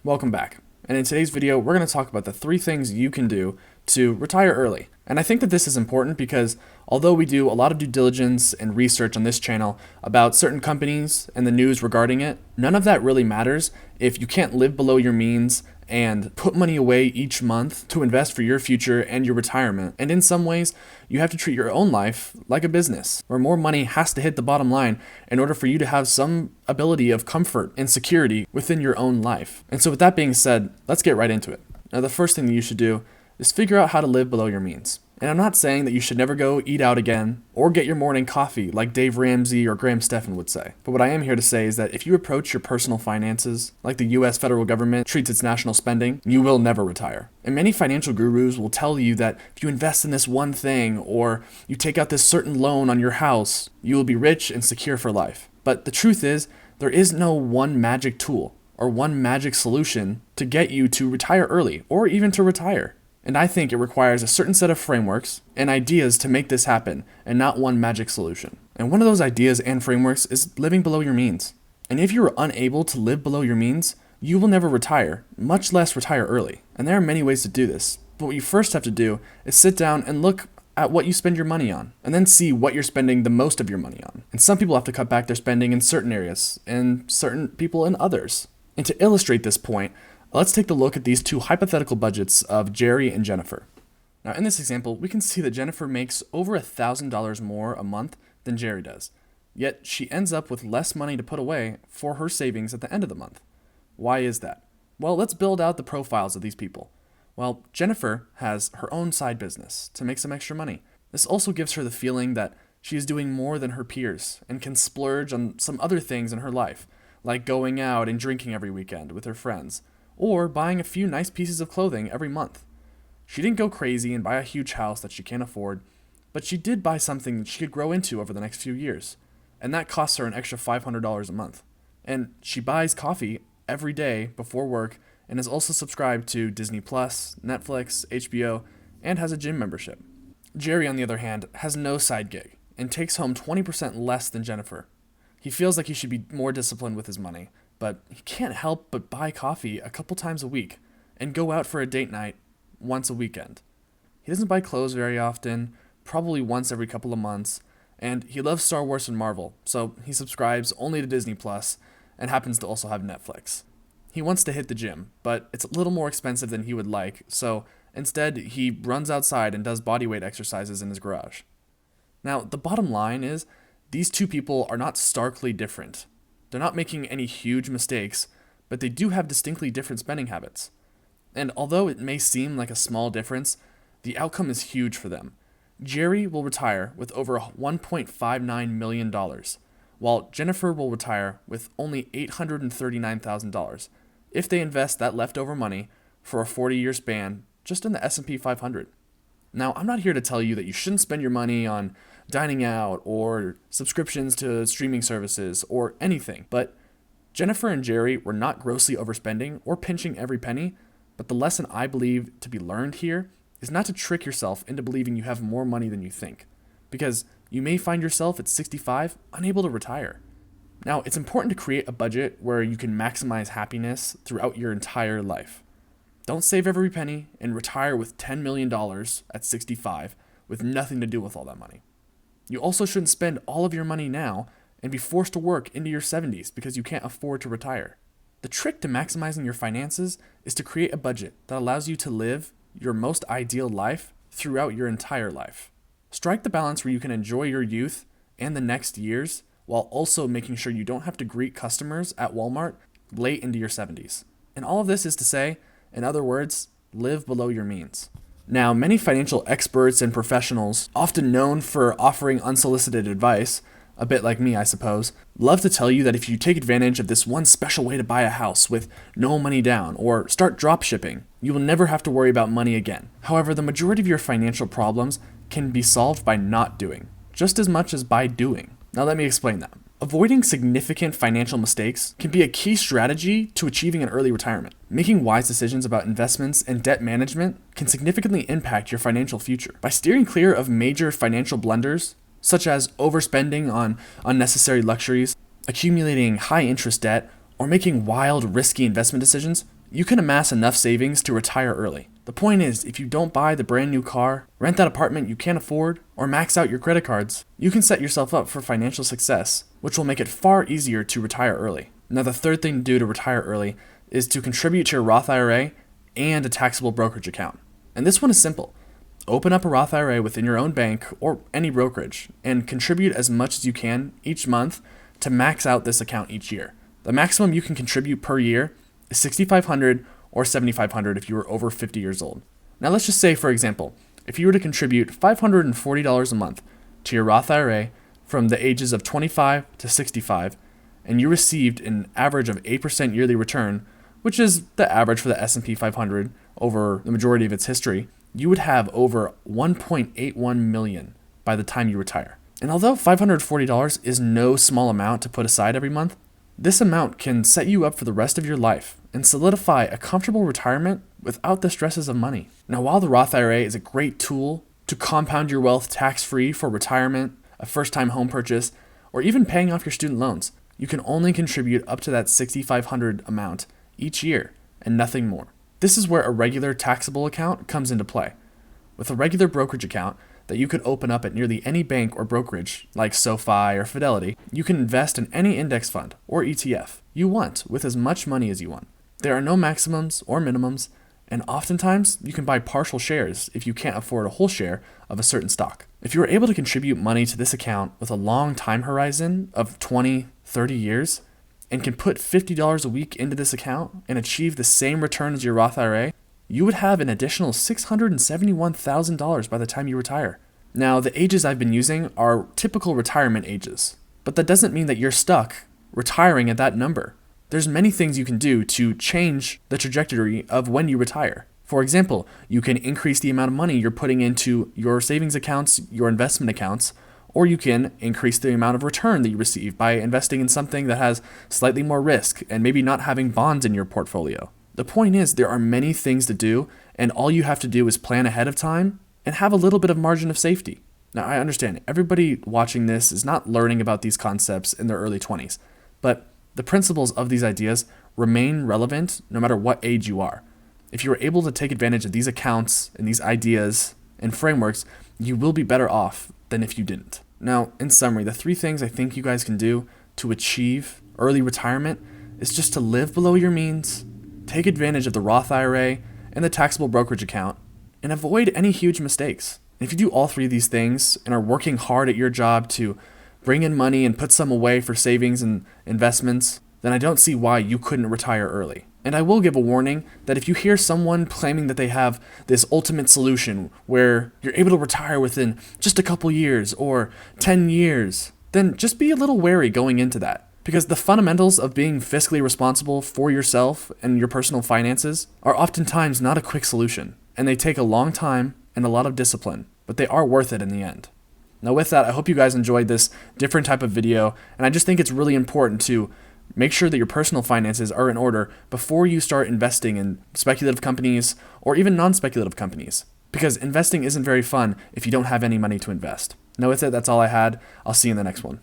Welcome back. And in today's video, we're going to talk about the 3 things you can do to retire early. And I think that this is important because although we do a lot of due diligence and research on this channel about certain companies and the news regarding it, none of that really matters if you can't live below your means and put money away each month to invest for your future and your retirement. And in some ways, you have to treat your own life like a business, where more money has to hit the bottom line in order for you to have some ability of comfort and security within your own life. And so with that being said, let's get right into it. Now, the first thing that you should do is figure out how to live below your means. And I'm not saying that you should never go eat out again or get your morning coffee like Dave Ramsey or Graham Stephan would say. But what I am here to say is that if you approach your personal finances like the US federal government treats its national spending, you will never retire. And many financial gurus will tell you that if you invest in this one thing or you take out this certain loan on your house, you will be rich and secure for life. But the truth is, there is no one magic tool or one magic solution to get you to retire early or even to retire. And I think it requires a certain set of frameworks and ideas to make this happen, and not one magic solution. And one of those ideas and frameworks is living below your means. And if you are unable to live below your means, you will never retire, much less retire early. And there are many ways to do this. But what you first have to do is sit down and look at what you spend your money on, and then see what you're spending the most of your money on. And some people have to cut back their spending in certain areas, and certain people in others. And to illustrate this point, let's take a look at these 2 hypothetical budgets of Jerry and Jennifer. Now, in this example, we can see that Jennifer makes over $1,000 more a month than Jerry does. Yet she ends up with less money to put away for her savings at the end of the month. Why is that? Well, let's build out the profiles of these people. Well, Jennifer has her own side business to make some extra money. This also gives her the feeling that she is doing more than her peers and can splurge on some other things in her life, like going out and drinking every weekend with her friends, or buying a few nice pieces of clothing every month. She didn't go crazy and buy a huge house that she can't afford, but she did buy something that she could grow into over the next few years, and that costs her an extra $500 a month. And she buys coffee every day before work and is also subscribed to Disney+, Netflix, HBO, and has a gym membership. Jerry, on the other hand, has no side gig and takes home 20% less than Jennifer. He feels like he should be more disciplined with his money, but he can't help but buy coffee a couple times a week and go out for a date night once a weekend. He doesn't buy clothes very often, probably once every couple of months, and he loves Star Wars and Marvel, so he subscribes only to Disney Plus and happens to also have Netflix. He wants to hit the gym, but it's a little more expensive than he would like, so instead he runs outside and does bodyweight exercises in his garage. Now, the bottom line is, these 2 people are not starkly different. They're not making any huge mistakes, but they do have distinctly different spending habits. And although it may seem like a small difference, the outcome is huge for them. Jerry will retire with over $1.59 million, while Jennifer will retire with only $839,000 if they invest that leftover money for a 40-year span just in the S&P 500. Now, I'm not here to tell you that you shouldn't spend your money on dining out or subscriptions to streaming services or anything, but Jennifer and Jerry were not grossly overspending or pinching every penny, but the lesson I believe to be learned here is not to trick yourself into believing you have more money than you think, because you may find yourself at 65 unable to retire. Now, it's important to create a budget where you can maximize happiness throughout your entire life. Don't save every penny and retire with $10 million at 65 with nothing to do with all that money. You also shouldn't spend all of your money now and be forced to work into your 70s because you can't afford to retire. The trick to maximizing your finances is to create a budget that allows you to live your most ideal life throughout your entire life. Strike the balance where you can enjoy your youth and the next years while also making sure you don't have to greet customers at Walmart late into your 70s. And all of this is to say, in other words, live below your means. Now, many financial experts and professionals, often known for offering unsolicited advice, a bit like me, I suppose, love to tell you that if you take advantage of this one special way to buy a house with no money down or start drop shipping, you will never have to worry about money again. However, the majority of your financial problems can be solved by not doing, just as much as by doing. Now, let me explain that. Avoiding significant financial mistakes can be a key strategy to achieving an early retirement. Making wise decisions about investments and debt management can significantly impact your financial future. By steering clear of major financial blunders, such as overspending on unnecessary luxuries, accumulating high interest debt, or making wild, risky investment decisions, you can amass enough savings to retire early. The point is, if you don't buy the brand new car, rent that apartment you can't afford, or max out your credit cards, you can set yourself up for financial success, which will make it far easier to retire early. Now, the third thing to do to retire early is to contribute to your Roth IRA and a taxable brokerage account. And this one is simple. Open up a Roth IRA within your own bank or any brokerage and contribute as much as you can each month to max out this account each year. The maximum you can contribute per year is $6,500 or $7,500 if you were over 50 years old. Now let's just say, for example, if you were to contribute $540 a month to your Roth IRA from the ages of 25 to 65, and you received an average of 8% yearly return, which is the average for the S&P 500 over the majority of its history, you would have over $1.81 million by the time you retire. And although $540 is no small amount to put aside every month, this amount can set you up for the rest of your life and solidify a comfortable retirement without the stresses of money. Now, while the Roth IRA is a great tool to compound your wealth tax-free for retirement, a first-time home purchase, or even paying off your student loans, you can only contribute up to that $6,500 amount each year and nothing more. This is where a regular taxable account comes into play. With a regular brokerage account that you could open up at nearly any bank or brokerage, like SoFi or Fidelity, you can invest in any index fund or ETF you want with as much money as you want. There are no maximums or minimums, and oftentimes you can buy partial shares if you can't afford a whole share of a certain stock. If you are able to contribute money to this account with a long time horizon of 20, 30 years, and can put $50 a week into this account and achieve the same return as your Roth IRA, you would have an additional $671,000 by the time you retire. Now, the ages I've been using are typical retirement ages, but that doesn't mean that you're stuck retiring at that number. There's many things you can do to change the trajectory of when you retire. For example, you can increase the amount of money you're putting into your savings accounts, your investment accounts, or you can increase the amount of return that you receive by investing in something that has slightly more risk and maybe not having bonds in your portfolio. The point is, there are many things to do, and all you have to do is plan ahead of time and have a little bit of margin of safety. Now, I understand everybody watching this is not learning about these concepts in their early 20s, but the principles of these ideas remain relevant no matter what age you are. If you are able to take advantage of these accounts and these ideas and frameworks, you will be better off than if you didn't. Now, in summary, the 3 things I think you guys can do to achieve early retirement is just to live below your means, take advantage of the Roth IRA and the taxable brokerage account, and avoid any huge mistakes. And if you do all 3 of these things and are working hard at your job to bring in money and put some away for savings and investments, then I don't see why you couldn't retire early. And I will give a warning that if you hear someone claiming that they have this ultimate solution where you're able to retire within just a couple years or 10 years, then just be a little wary going into that. Because the fundamentals of being fiscally responsible for yourself and your personal finances are oftentimes not a quick solution, and they take a long time and a lot of discipline, but they are worth it in the end. Now with that, I hope you guys enjoyed this different type of video, and I just think it's really important to make sure that your personal finances are in order before you start investing in speculative companies or even non-speculative companies, because investing isn't very fun if you don't have any money to invest. Now with it, that's all I had. I'll see you in the next one.